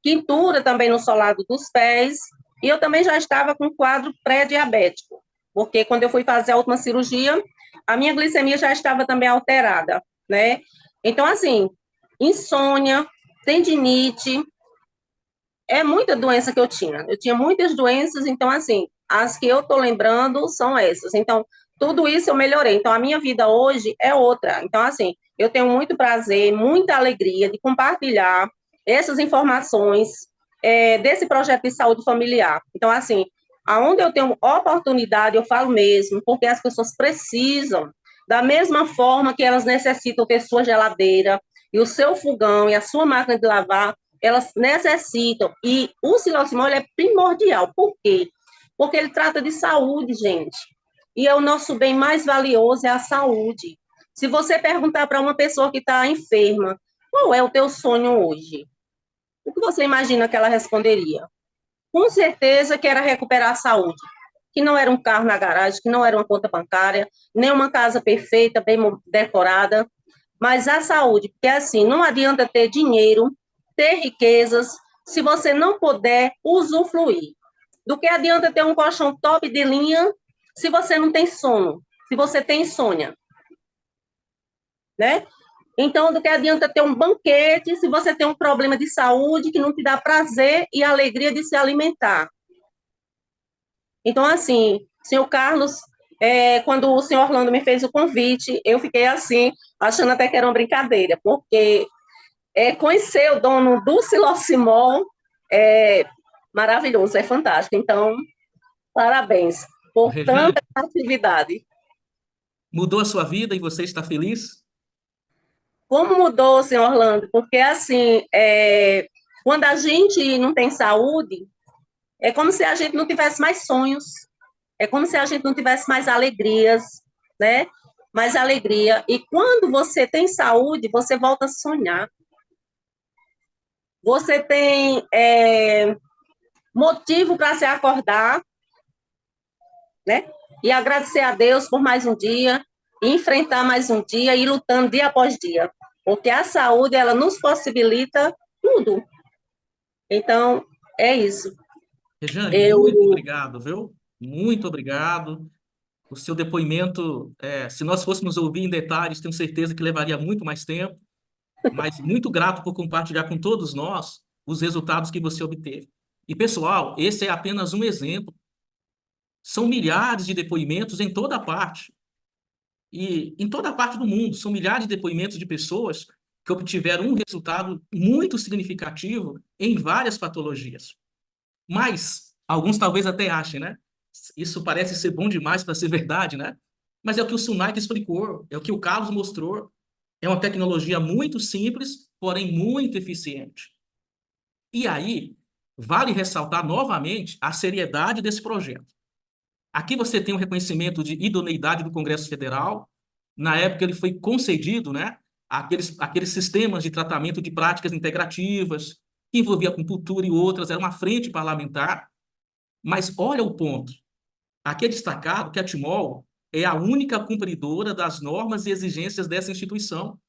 quintura também no solado dos pés, e eu também já estava com quadro pré-diabético, porque quando eu fui fazer a última cirurgia, a minha glicemia já estava também alterada, né? Então, assim, insônia, tendinite, é muita doença que eu tinha. Eu tinha muitas doenças, então, assim, as que eu tô lembrando são essas. Então, tudo isso eu melhorei. Então, a minha vida hoje é outra. Então, assim, eu tenho muito prazer, muita alegria de compartilhar essas informações desse projeto de saúde familiar. Então, assim, aonde eu tenho oportunidade, eu falo mesmo, porque as pessoas precisam, da mesma forma que elas necessitam ter sua geladeira e o seu fogão e a sua máquina de lavar, elas necessitam. E o silocimol é primordial. Por quê? Porque ele trata de saúde, gente. E é o nosso bem mais valioso é a saúde. Se você perguntar para uma pessoa que está enferma, qual é o teu sonho hoje? O que você imagina que ela responderia? Com certeza que era recuperar a saúde, que não era um carro na garagem, que não era uma conta bancária, nem uma casa perfeita, bem decorada, mas a saúde, porque assim, não adianta ter dinheiro, ter riquezas, se você não puder usufruir. Do que adianta ter um colchão top de linha se você não tem sono, se você tem insônia, né? Então, do que adianta ter um banquete se você tem um problema de saúde que não te dá prazer e alegria de se alimentar. Então, assim, senhor Carlos, quando o senhor Orlando me fez o convite, eu fiquei assim, achando até que era uma brincadeira, porque conhecer o dono do Silocimol é maravilhoso, é fantástico. Então, parabéns por Rejane, tanta atividade. mudou a sua vida e você está feliz? Como mudou, senhor Orlando? Porque, assim, quando a gente não tem saúde, é como se a gente não tivesse mais sonhos, é como se a gente não tivesse mais alegrias, né? Mais alegria. E quando você tem saúde, você volta a sonhar. Você tem motivo para se acordar, né? E agradecer a Deus por mais um dia, e enfrentar mais um dia e ir lutando dia após dia. Porque a saúde, ela nos possibilita tudo. Então, é isso. Rejane, Eu muito obrigado, viu? Muito obrigado. O seu depoimento, se nós fôssemos ouvir em detalhes, tenho certeza que levaria muito mais tempo, mas muito grato por compartilhar com todos nós os resultados que você obteve. E, pessoal, esse é apenas um exemplo. São milhares de depoimentos em toda parte. E em toda parte do mundo, são milhares de depoimentos de pessoas que obtiveram um resultado muito significativo em várias patologias. Mas alguns talvez até achem, né? Isso parece ser bom demais para ser verdade, né? Mas é o que o Sunaik explicou, é o que o Carlos mostrou. É uma tecnologia muito simples, porém muito eficiente. E aí, vale ressaltar novamente a seriedade desse projeto. Aqui você tem um reconhecimento de idoneidade do Congresso Federal. Na época ele foi concedido, né? Aqueles sistemas de tratamento de práticas integrativas, que envolvia acupuntura e outras, era uma frente parlamentar. Mas olha o ponto. Aqui é destacado que a Timol é a única cumpridora das normas e exigências dessa instituição.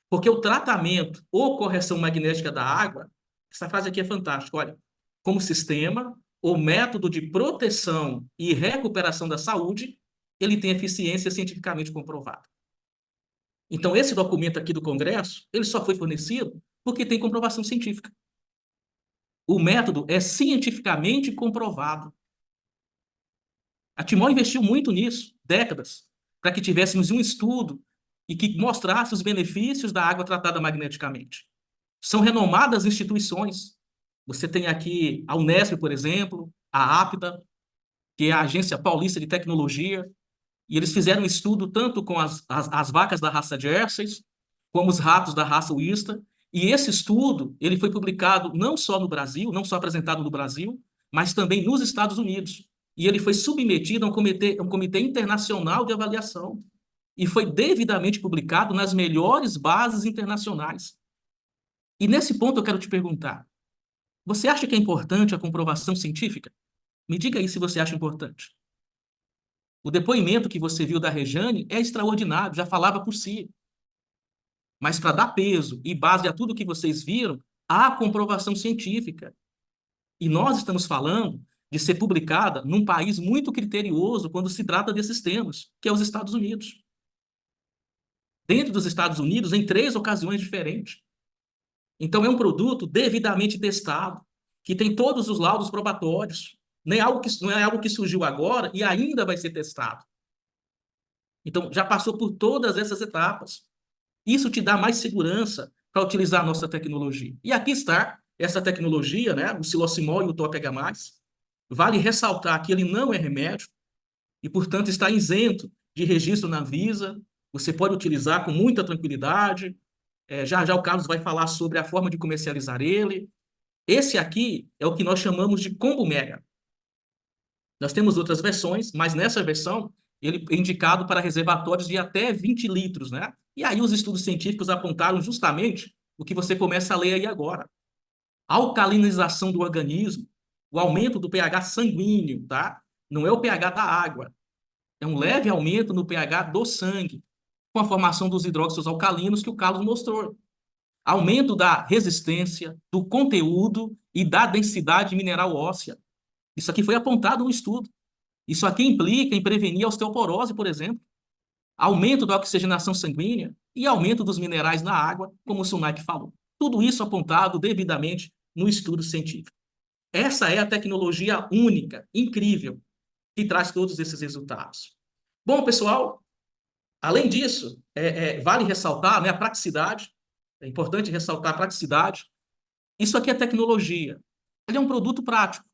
Porque o tratamento ou correção magnética da água, essa frase aqui é fantástica, olha, como sistema ou método de proteção e recuperação da saúde, ele tem eficiência cientificamente comprovada. Então, esse documento aqui do Congresso, ele só foi fornecido porque tem comprovação científica. O método é cientificamente comprovado. A Timor investiu muito nisso, décadas, para que tivéssemos um estudo e que mostrasse os benefícios da água tratada magneticamente. São renomadas instituições. Você tem aqui a Unesp, por exemplo, a APTA, que é a Agência Paulista de Tecnologia, e eles fizeram um estudo tanto com as vacas da raça Jersey, como os ratos da raça Wista, e esse estudo ele foi publicado não só no Brasil, não só apresentado no Brasil, mas também nos Estados Unidos. E ele foi submetido a um comitê internacional de avaliação e foi devidamente publicado nas melhores bases internacionais. E nesse ponto eu quero te perguntar, você acha que é importante a comprovação científica? Me diga aí se você acha importante. O depoimento que você viu da Rejane é extraordinário, já falava por si. Mas para dar peso e base a tudo que vocês viram, há comprovação científica. E nós estamos falando de ser publicada num país muito criterioso quando se trata desses temas, que é os Estados Unidos. Dentro dos Estados Unidos, em 3 ocasiões diferentes. Então, é um produto devidamente testado, que tem todos os laudos probatórios. Não é algo que surgiu agora e ainda vai ser testado. Então, já passou por todas essas etapas. Isso te dá mais segurança para utilizar a nossa tecnologia. E aqui está essa tecnologia, né? O Silocimol e o Top H+. Vale ressaltar que ele não é remédio e, portanto, está isento de registro na Anvisa. Você pode utilizar com muita tranquilidade. Já já o Carlos vai falar sobre a forma de comercializar ele. Esse aqui é o que nós chamamos de Combo Mega. Nós temos outras versões, mas nessa versão ele é indicado para reservatórios de até 20 litros, né? E aí os estudos científicos apontaram justamente o que você começa a ler aí agora. A alcalinização do organismo, o aumento do pH sanguíneo, tá? Não é o pH da água. É um leve aumento no pH do sangue, com a formação dos hidróxidos alcalinos que o Carlos mostrou. Aumento da resistência, do conteúdo e da densidade mineral óssea. Isso aqui foi apontado no estudo. Isso aqui implica em prevenir a osteoporose, por exemplo, aumento da oxigenação sanguínea e aumento dos minerais na água, como o Sunaik falou. Tudo isso apontado devidamente no estudo científico. Essa é a tecnologia única, incrível, que traz todos esses resultados. Bom, pessoal, além disso, vale ressaltar, né, a praticidade. É importante ressaltar a praticidade. Isso aqui é tecnologia. Ele é um produto prático.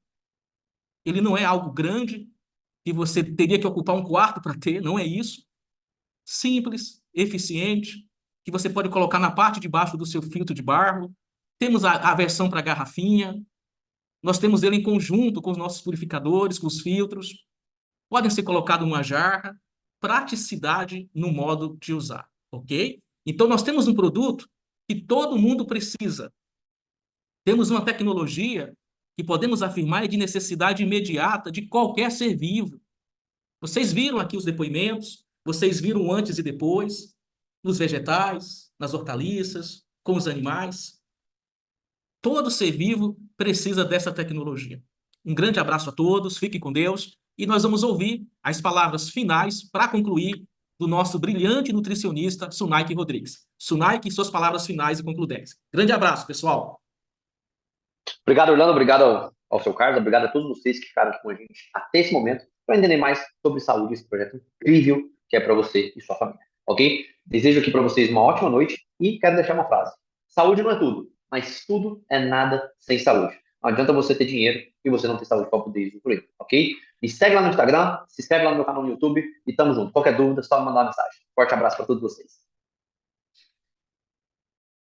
Ele não é algo grande que você teria que ocupar um quarto para ter, não é isso. Simples, eficiente, que você pode colocar na parte de baixo do seu filtro de barro. Temos a versão para garrafinha. Nós temos ele em conjunto com os nossos purificadores, com os filtros. Podem ser colocados numa jarra. Praticidade no modo de usar, ok? Então, nós temos um produto que todo mundo precisa. Temos uma tecnologia que podemos afirmar é de necessidade imediata de qualquer ser vivo. Vocês viram aqui os depoimentos, vocês viram o antes e depois, nos vegetais, nas hortaliças, com os animais. Todo ser vivo precisa dessa tecnologia. Um grande abraço a todos, fiquem com Deus, e nós vamos ouvir as palavras finais para concluir do nosso brilhante nutricionista, Sunaik Rodrigues. Sunaik, suas palavras finais e concludentes. Grande abraço, pessoal. Obrigado, Orlando. Obrigado ao seu Carlos. Obrigado a todos vocês que ficaram aqui com a gente até esse momento para entender mais sobre saúde, esse projeto incrível que é para você e sua família. Ok? Desejo aqui para vocês uma ótima noite e quero deixar uma frase. Saúde não é tudo, mas tudo é nada sem saúde. Não adianta você ter dinheiro e você não ter saúde para poder usufruir, ok? Me segue lá no Instagram, se inscreve lá no meu canal no YouTube e tamo junto. Qualquer dúvida, só mandar uma mensagem. Forte abraço para todos vocês.